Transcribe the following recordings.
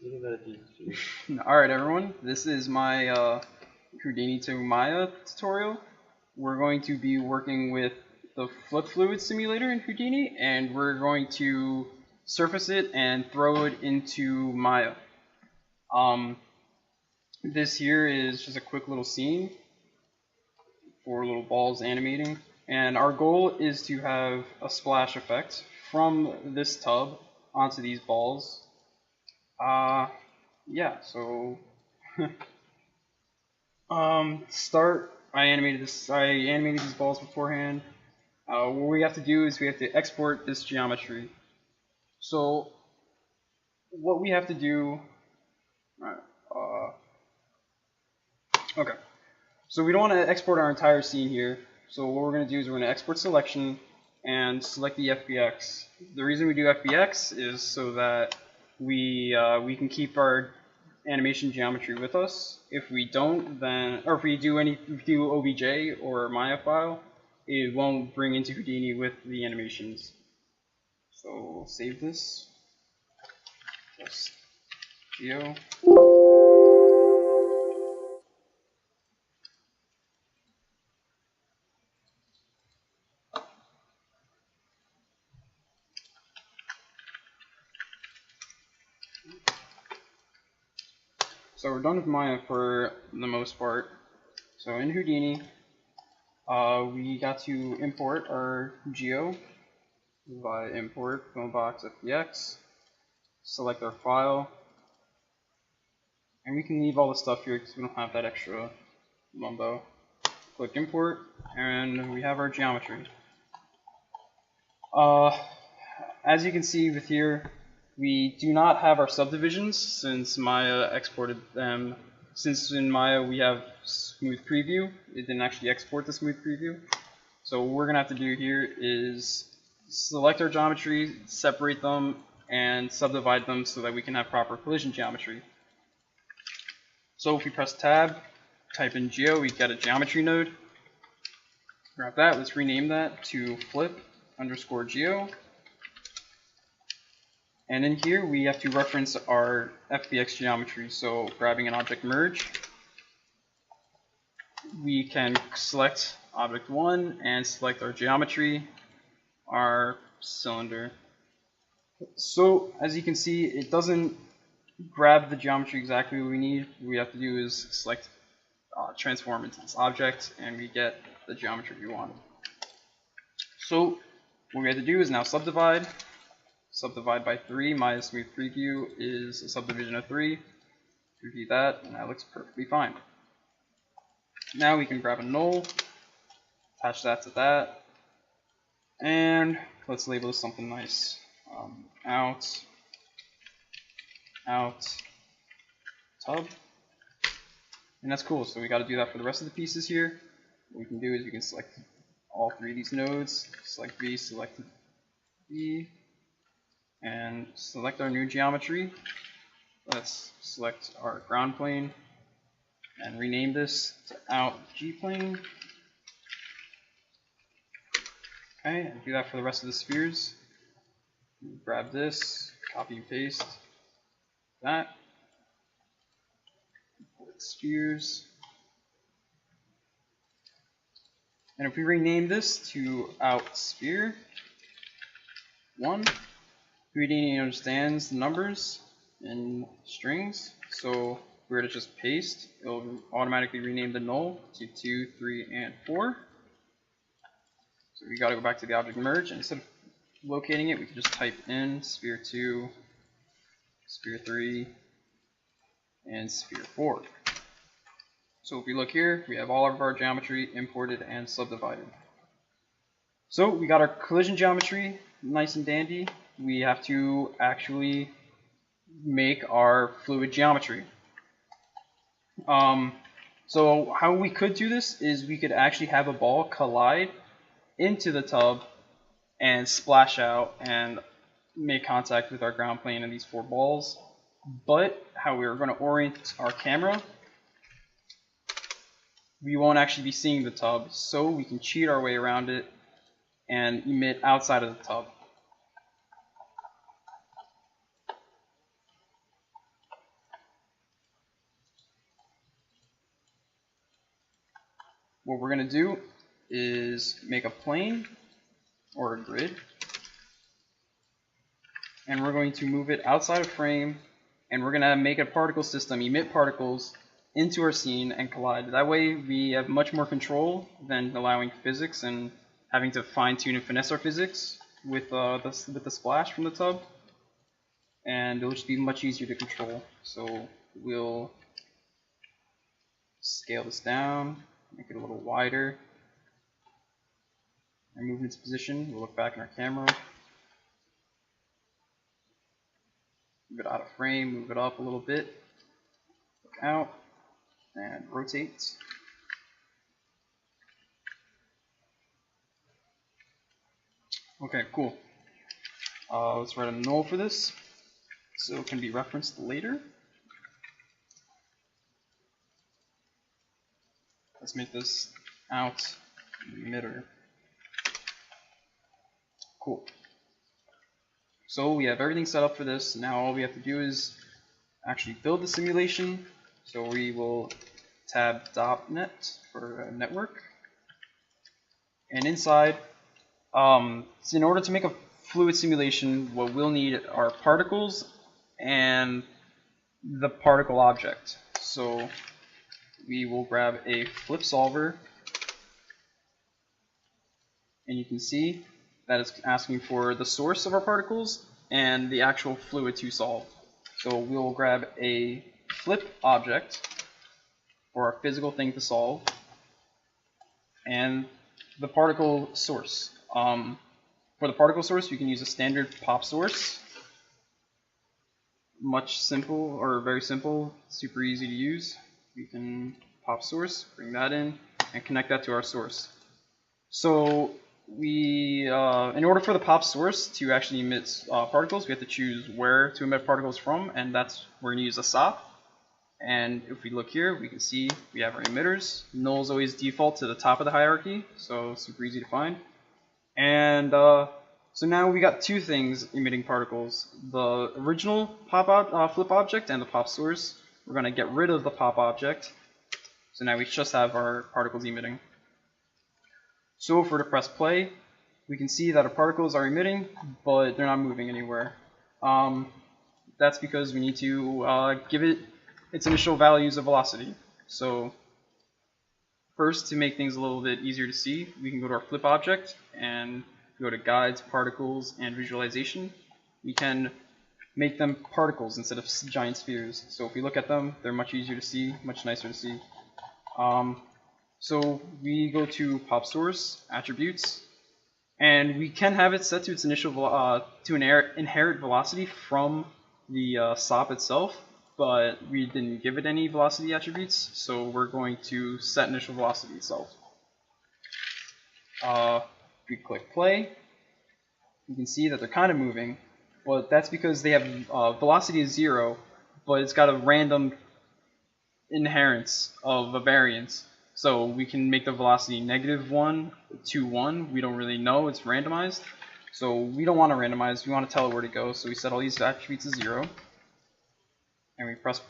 Alright everyone, this is my Houdini to Maya tutorial. We're going to be working with the flip fluid simulator in Houdini, and we're going to surface it and throw it into Maya. This here is just a quick little scene for little balls animating, and our goal is to have a splash effect from this tub onto these balls. Yeah, so I animated these balls beforehand. What we have to do is we have to export this geometry. So what we have to do, okay. So we don't want to export our entire scene here. So what we're going to do is we're going to export selection and select the FBX. The reason we do FBX is so that we can keep our animation geometry with us. If we don't, then, or if we do OBJ or Maya file, it won't bring into Houdini with the animations. So we'll save this. Plus geo. So we're done with Maya for the most part. So in Houdini, we got to import our geo via import filmbox FBX, select our file, and we can leave all the stuff here because we don't have that extra lumbo. Click import, and we have our geometry. As you can see with here, we do not have our subdivisions since Maya exported them. Since in Maya we have smooth preview, it didn't actually export the smooth preview. So what we're going to have to do here is select our geometry, separate them, and subdivide them so that we can have proper collision geometry. So if we press tab, type in geo, we get a geometry node. Grab that, let's rename that to flip_geo. And in here we have to reference our FBX geometry. So grabbing an object merge, we can select object 1 and select our geometry, our cylinder. So as you can see, it doesn't grab the geometry exactly what we need. What we have to do is select transform into this object, and we get the geometry we want. So what we have to do is now subdivide. Subdivide by 3. My smooth preview is a subdivision of 3. Repeat that, and that looks perfectly fine. Now we can grab a null, attach that to that, and let's label this something nice. Out, tub. And that's cool, so we got to do that for the rest of the pieces here. What we can do is we can select all 3 of these nodes, select V, select V, and select our new geometry. Let's select our ground plane and rename this to out G plane. Okay, and do that for the rest of the spheres. Grab this, copy and paste that. Import spheres. And if we rename this to out sphere 1, Houdini understands the numbers in strings, so if we were to just paste, it will automatically rename the null to 2, 3, and 4. So we got to go back to the object merge, and instead of locating it, we can just type in sphere 2, sphere 3, and sphere 4. So if we look here, we have all of our geometry imported and subdivided. So we got our collision geometry nice and dandy. We have to actually make our fluid geometry. So how we could do this is we could actually have a ball collide into the tub and splash out and make contact with our ground plane and these 4 balls. But how we're going to orient our camera, we won't actually be seeing the tub, so we can cheat our way around it and emit outside of the tub. what we're going to do is make a plane or a grid, and we're going to move it outside of frame, and we're going to make a particle system emit particles into our scene and collide. That way we have much more control than allowing physics and having to fine-tune and finesse our physics with the splash from the tub, and it'll just be much easier to control. So we'll scale this down, make it a little wider, and move into position. We'll look back in our camera, move it out of frame, move it up a little bit, look out, and rotate. Okay, cool. Let's write a null for this so it can be referenced later. Let's make this out emitter. Cool. So we have everything set up for this. Now all we have to do is actually build the simulation. So we will tab .net for network. And inside, so in order to make a fluid simulation, what we'll need are particles and the particle object. So we will grab a flip solver, and you can see that it's asking for the source of our particles and the actual fluid to solve. So we'll grab a flip object for our physical thing to solve and the particle source. For the particle source, you can use a standard pop source. Much simple, or very simple, super easy to use. We can pop source, bring that in, and connect that to our source. So we, in order for the pop source to actually emit particles, we have to choose where to emit particles from, and that's we're going to use a SOP. And if we look here, we can see we have our emitters. Nulls always default to the top of the hierarchy, so super easy to find. And so now we got two things emitting particles: the original flip object and the pop source. We're going to get rid of the pop object, so now we just have our particles emitting. So if we're to press play, we can see that our particles are emitting, but they're not moving anywhere. That's because we need to give it its initial values of velocity. So first, to make things a little bit easier to see, we can go to our flip object and go to guides, particles, and visualization. We can make them particles instead of giant spheres. So if we look at them, they're much easier to see, much nicer to see. So we go to pop source, attributes, and we can have it set to its initial inherit velocity from the SOP itself, but we didn't give it any velocity attributes, so we're going to set initial velocity itself. If we click play, you can see that they're kind of moving, but that's because they have velocity is 0, but it's got a random inherence of a variance. So we can make the velocity -1 to 1. We don't really know, it's randomized. So we don't want to randomize, we want to tell it where to go. So we set all these attributes to 0. And we press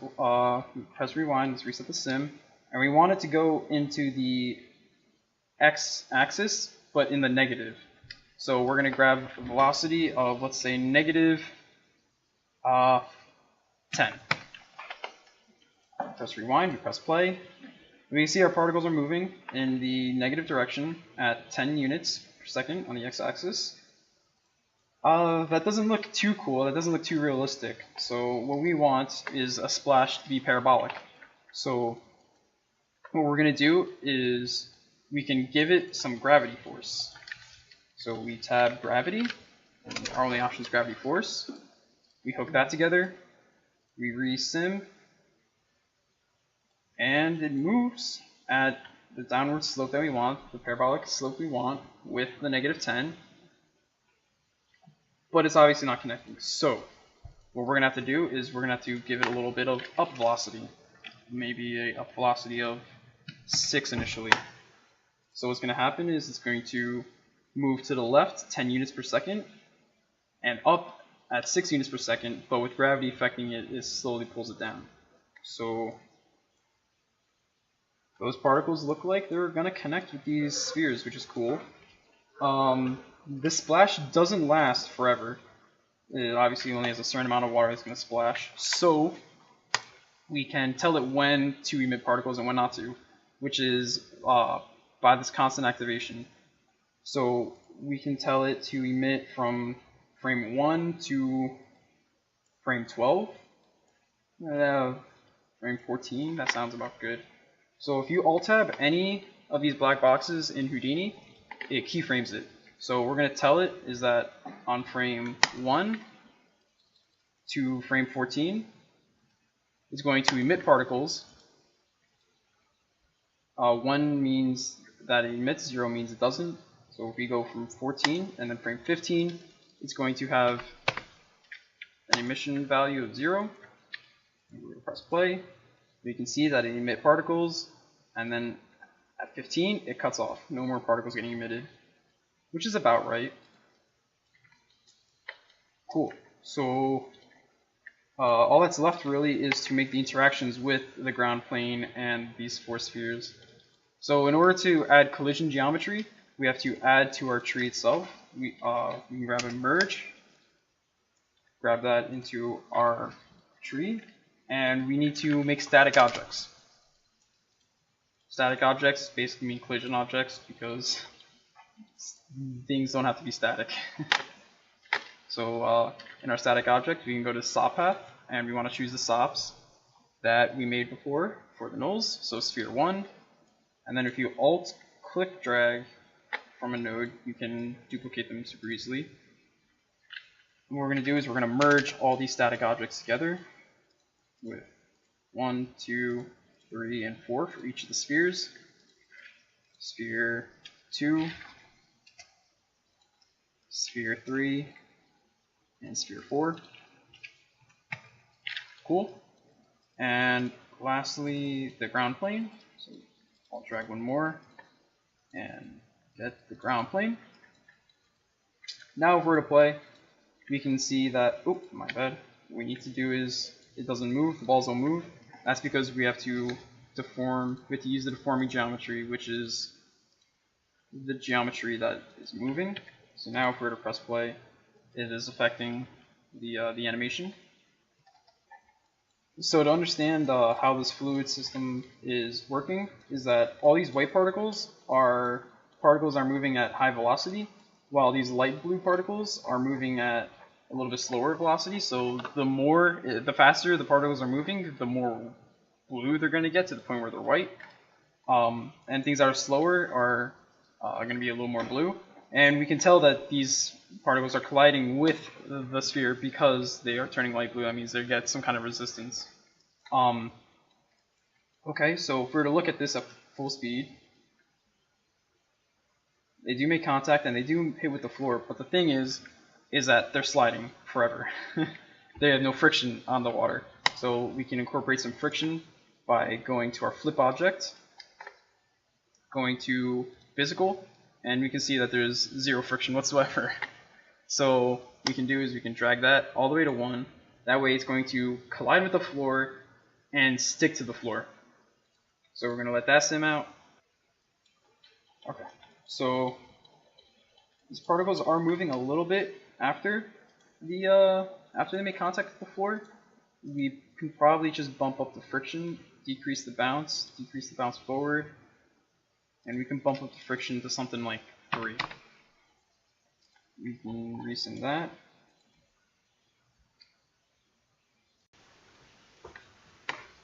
rewind, let's reset the sim. And we want it to go into the x-axis, but in the negative. So we're going to grab a velocity of, let's say, -10. Press rewind, we press play. We can see our particles are moving in the negative direction at 10 units per second on the x-axis. That doesn't look too cool, that doesn't look too realistic. So what we want is a splash to be parabolic. So what we're going to do is we can give it some gravity force. So we tab gravity, and our only option is gravity force. We hook that together, we resim, and it moves at the downward slope that we want, the parabolic slope we want, with the -10. But it's obviously not connecting. So what we're going to have to do is we're going to have to give it a little bit of up velocity. Maybe a up velocity of 6 initially. So what's going to happen is it's going to move to the left 10 units per second and up at 6 units per second, but with gravity affecting it, it slowly pulls it down. So those particles look like they're going to connect with these spheres, which is cool. This splash doesn't last forever. It obviously only has a certain amount of water that's going to splash. So we can tell it when to emit particles and when not to, which is by this constant activation. So we can tell it to emit from frame 1 to frame 12. Frame 14, that sounds about good. So if you alt-tab any of these black boxes in Houdini, it keyframes it. So we're going to tell it is that on frame 1 to frame 14, it's going to emit particles. 1 means that it emits, 0 means it doesn't. So if we go from 14 and then frame 15, it's going to have an emission value of 0. We're going to press play. We can see that it emits particles, and then at 15 it cuts off. No more particles getting emitted, which is about right. Cool. So all that's left really is to make the interactions with the ground plane and these 4 spheres. So in order to add collision geometry, we have to add to our tree itself. We can grab a merge, grab that into our tree, and we need to make static objects. Static objects basically mean collision objects because things don't have to be static. So in our static object, we can go to SOP path, and we want to choose the SOPs that we made before for the nulls. So sphere 1, and then if you alt click drag from a node, you can duplicate them super easily. And what we're going to do is we're going to merge all these static objects together with 1, 2, 3, and 4 for each of the spheres. Sphere 2, sphere 3, and sphere 4. Cool. And lastly, the ground plane. So I'll drag one more and get the ground plane. Now if we're to play, we can see that, oh, my bad. What we need to do is, it doesn't move, the balls don't move. That's because we have to use the deforming geometry, which is the geometry that is moving. So now if we're to press play, it is affecting the animation. So to understand how this fluid system is working, is that all these white particles are moving at high velocity, while these light blue particles are moving at a little bit slower velocity. So the faster the particles are moving, the more blue they're going to get to the point where they're white. And things that are slower are going to be a little more blue. And we can tell that these particles are colliding with the sphere because they are turning light blue. That means they get some kind of resistance. Okay, so if we were to look at this at full speed, they do make contact and they do hit with the floor, but the thing is that they're sliding forever. They have no friction on the water. So we can incorporate some friction by going to our flip object, going to physical, and we can see that there's 0 friction whatsoever. So what we can do is we can drag that all the way to 1. That way it's going to collide with the floor and stick to the floor. So we're going to let that sim out. Okay, so these particles are moving a little bit after they make contact with the floor. We can probably just bump up the friction, decrease the bounce forward, and we can bump up the friction to something like 3. We can resim that.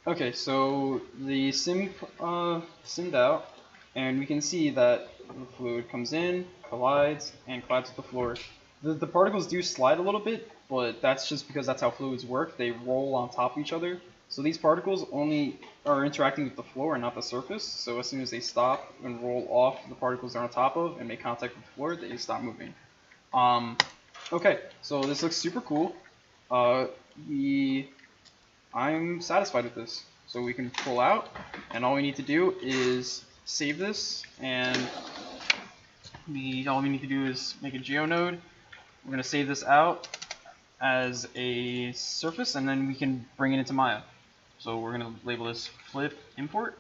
Okay, so the simmed out, and we can see that the fluid comes in, collides, and collides with the floor. The particles do slide a little bit, but that's just because that's how fluids work. They roll on top of each other. So these particles only are interacting with the floor and not the surface. So as soon as they stop and roll off the particles they're on top of and make contact with the floor, they stop moving. Okay, so this looks super cool. I'm satisfied with this. So we can pull out, and all we need to do is save this, and all we need to do is make a geonode. We're going to save this out as a surface, and then we can bring it into Maya. So we're going to label this flip import,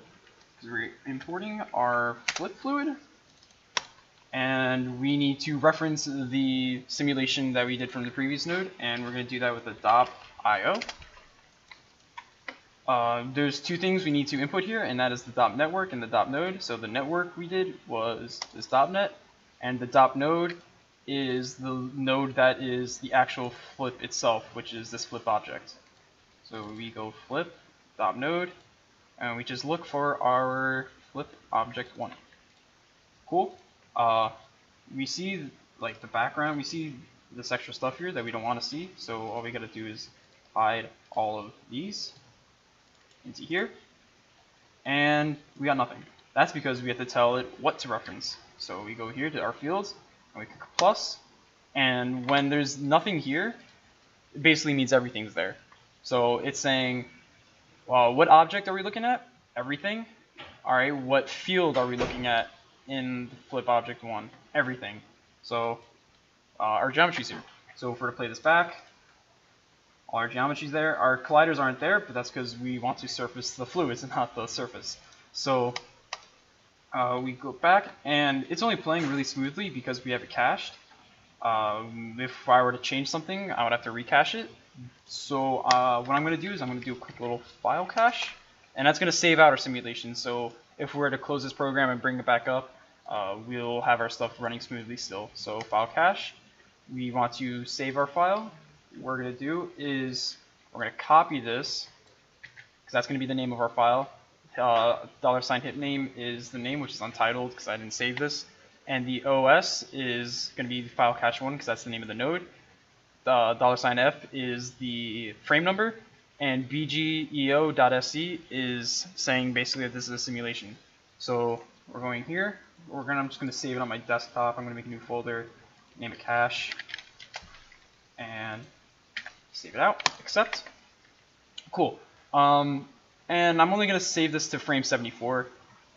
because we're importing our flip fluid, and we need to reference the simulation that we did from the previous node, and we're going to do that with the .io. There's two things we need to input here, and that is the .network and the .node. So the network we did was this .net, and the .node is the node that is the actual flip itself, which is this flip object. So we go flip .node, and we just look for our flip object 1. Cool. We see like the background, we see this extra stuff here that we don't want to see, so all we gotta do is hide all of these into here, and we got nothing. That's because we have to tell it what to reference. So we go here to our fields, and we click plus, and when there's nothing here, it basically means everything's there. So it's saying, well, what object are we looking at? Everything. Alright, what field are we looking at in the flip object 1? Everything. So our geometry's here. So if we're to play this back, all our geometry's there. Our colliders aren't there, but that's because we want to surface the fluids and not the surface. So we go back, and it's only playing really smoothly because we have it cached. If I were to change something, I would have to recache it. So what I'm going to do is I'm going to do a quick little file cache, and that's going to save out our simulation. So if we were to close this program and bring it back up, we'll have our stuff running smoothly still. So file cache, we want to save our file. What we're going to do is we're going to copy this, because that's going to be the name of our file. $hit name is the name, which is untitled because I didn't save this. And the OS is going to be the file cache 1 because that's the name of the node. $F is the frame number. And bgeo.sc is saying basically that this is a simulation. So we're going here. I'm just going to save it on my desktop. I'm going to make a new folder, name it cache, and save it out, accept. Cool. And I'm only going to save this to frame 74.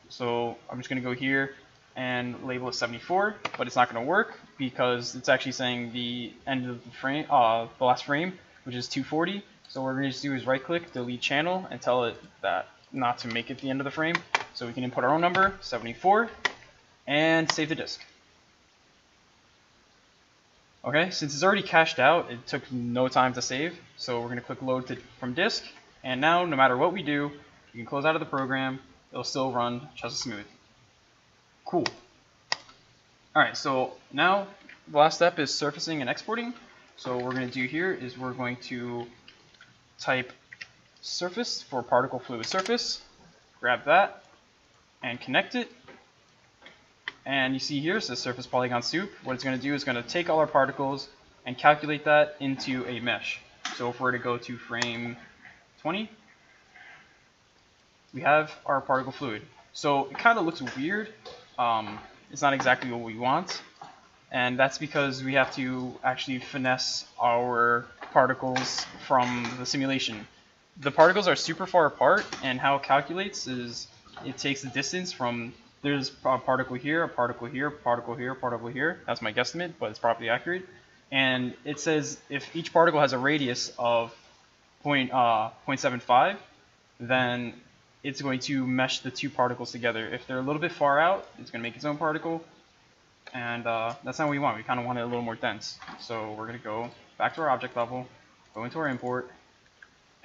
So I'm just going to go here and label it 74, but it's not going to work because it's actually saying the end of the frame, the last frame, which is 240. So what we're going to do is right click, delete channel, and tell it that not to make it the end of the frame. So we can input our own number, 74, and save the disk. Okay, since it's already cached out, it took no time to save, so we're going to click load from disk, and now no matter what we do, you can close out of the program, it'll still run just as smooth. Cool. Alright, so now the last step is surfacing and exporting. So what we're going to do here is we're going to type surface for particle fluid surface, grab that, and connect it. And you see here, it says surface polygon soup. What it's going to do is going to take all our particles and calculate that into a mesh. So if we're to go to frame 20, we have our particle fluid. So it kind of looks weird. It's not exactly what we want. And that's because we have to actually finesse our particles from the simulation. The particles are super far apart, and how it calculates is it takes the distance from, there's a particle here, a particle here, a particle here, a particle here. That's my guesstimate, but it's probably accurate. And it says if each particle has a radius of 0.75, then it's going to mesh the two particles together. If they're a little bit far out, it's going to make its own particle. And that's not what we want. We kind of want it a little more dense. So we're going to go back to our object level, go into our import,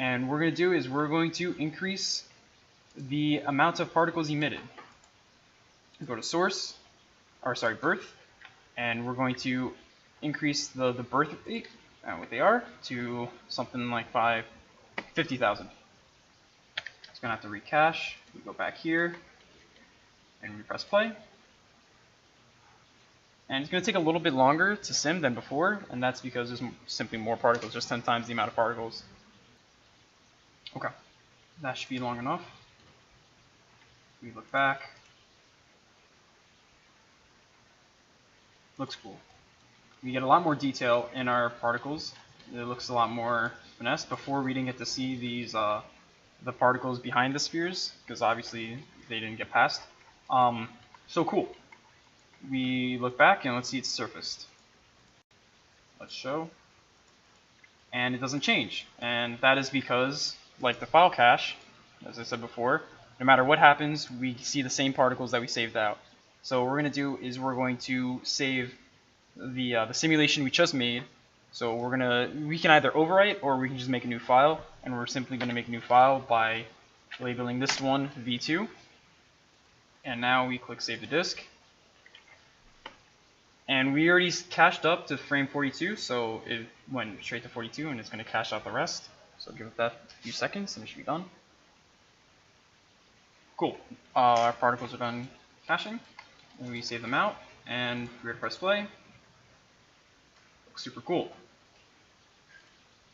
and what we're going to do is we're going to increase the amount of particles emitted. Go to source, or sorry, birth, and we're going to increase the birth rate, what they are, to something like 50,000. It's going to have to recache. We go back here, and we press play. And it's going to take a little bit longer to sim than before, and that's because there's simply more particles, just 10 times the amount of particles. Okay, that should be long enough. We look back. Looks cool. We get a lot more detail in our particles. It looks a lot more finesse. Before we didn't get to see these the particles behind the spheres, because obviously they didn't get past. So cool. We look back and let's see it's surfaced. Let's show. And it doesn't change. And that is because, like the file cache, as I said before, no matter what happens, we see the same particles that we saved out. So what we're going to do is we're going to save the simulation we just made. So we can either overwrite or we can just make a new file, and we're simply going to make a new file by labeling this one v2. And now we click save the disk. And we already cached up to frame 42, so it went straight to 42, and it's going to cache out the rest. So give it that a few seconds, and it should be done. Cool. Our particles are done caching, and we save them out, and we're going to press play. Looks super cool.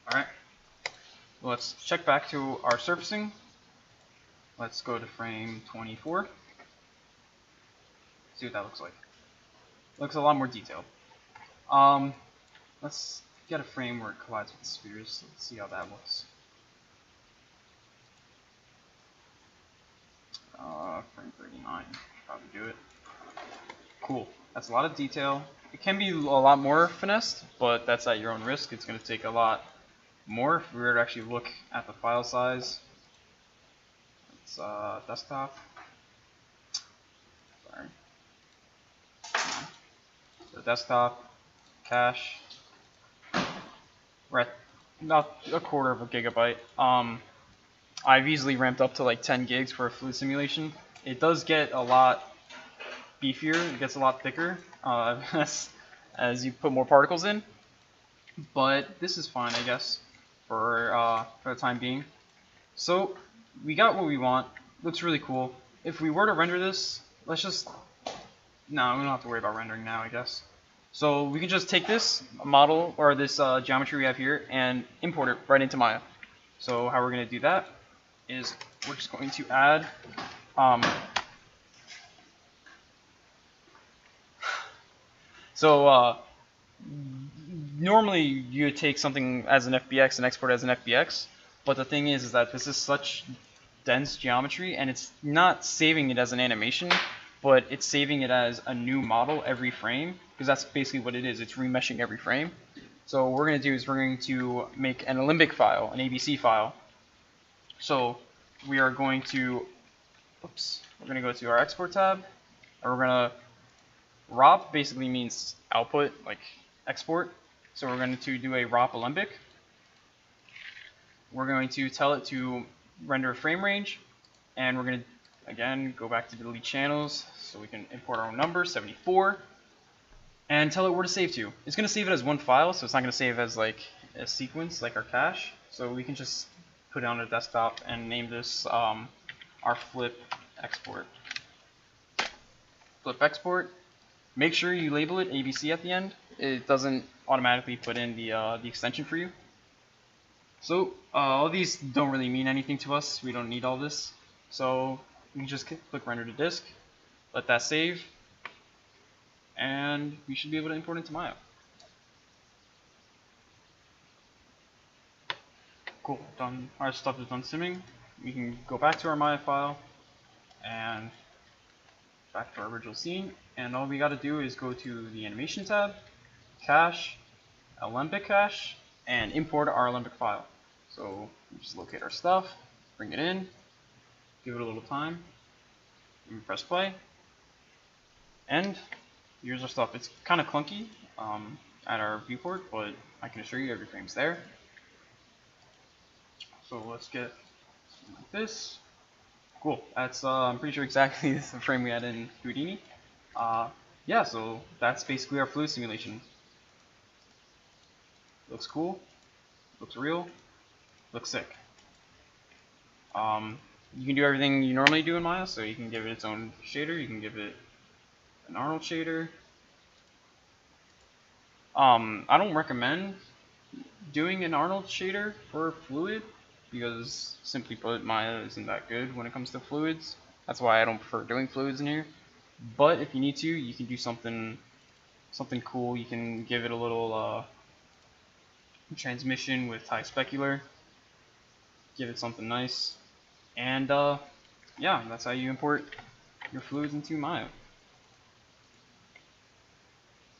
Alright, let's check back to our surfacing. Let's go to frame 24. See what that looks like. Looks a lot more detailed. Let's get a frame where it collides with the spheres. Let's see how that looks. Frame 39, probably do it. Cool. That's a lot of detail. It can be a lot more finessed, but that's at your own risk. It's going to take a lot more if we were to actually look at the file size. It's desktop. Sorry. So desktop, cache. We're at about a quarter of a gigabyte. I've easily ramped up to like 10 gigs for a fluid simulation. It does get a lot beefier. It gets a lot thicker as you put more particles in. But this is fine, I guess, for the time being. So we got what we want. Looks really cool. If we were to render this, let's just... No, we don't have to worry about rendering now, I guess. So we can just take this model, or this geometry we have here, and import it right into Maya. So how we're going to do that is we're just going to add... normally you would take something as an FBX and export it as an FBX, but the thing is that this is such dense geometry, and it's not saving it as an animation, but it's saving it as a new model every frame, because that's basically what it is. It's remeshing every frame. So what we're going to do is we're going to make an Alembic file, an ABC file. So we are going to, we're going to go to our export tab, and we're going to, ROP basically means output, like export. So we're going to do a ROP Alembic. We're going to tell it to render a frame range, and we're going to, again, go back to delete channels, so we can import our own number, 74, and tell it where to save to. It's going to save it as one file, so it's not going to save as like a sequence like our cache. So we can just put it on a desktop and name this our flip export. Flip export. Make sure you label it ABC at the end. It doesn't automatically put in the extension for you. So all these don't really mean anything to us. We don't need all this. So we can just click render to disk, let that save, and we should be able to import into Maya. Cool, done. Our stuff is done simming. We can go back to our Maya file and back to our original scene, and all we got to do is go to the animation tab, cache, Alembic cache, and import our Alembic file. So we just locate our stuff, bring it in, give it a little time, and press play, and here's our stuff. It's kind of clunky at our viewport, but I can assure you every frame's there. So let's get something like this. Cool. That's I'm pretty sure exactly the frame we had in Houdini. Yeah, so that's basically our fluid simulation. Looks cool. Looks real. Looks sick. You can do everything you normally do in Maya, so you can give it its own shader. You can give it an Arnold shader. I don't recommend doing an Arnold shader for fluid, because simply put, Maya isn't that good when it comes to fluids. That's why I don't prefer doing fluids in here. But if you need to, you can do something cool. You can give it a little transmission with high specular. Give it something nice. And yeah, that's how you import your fluids into Maya.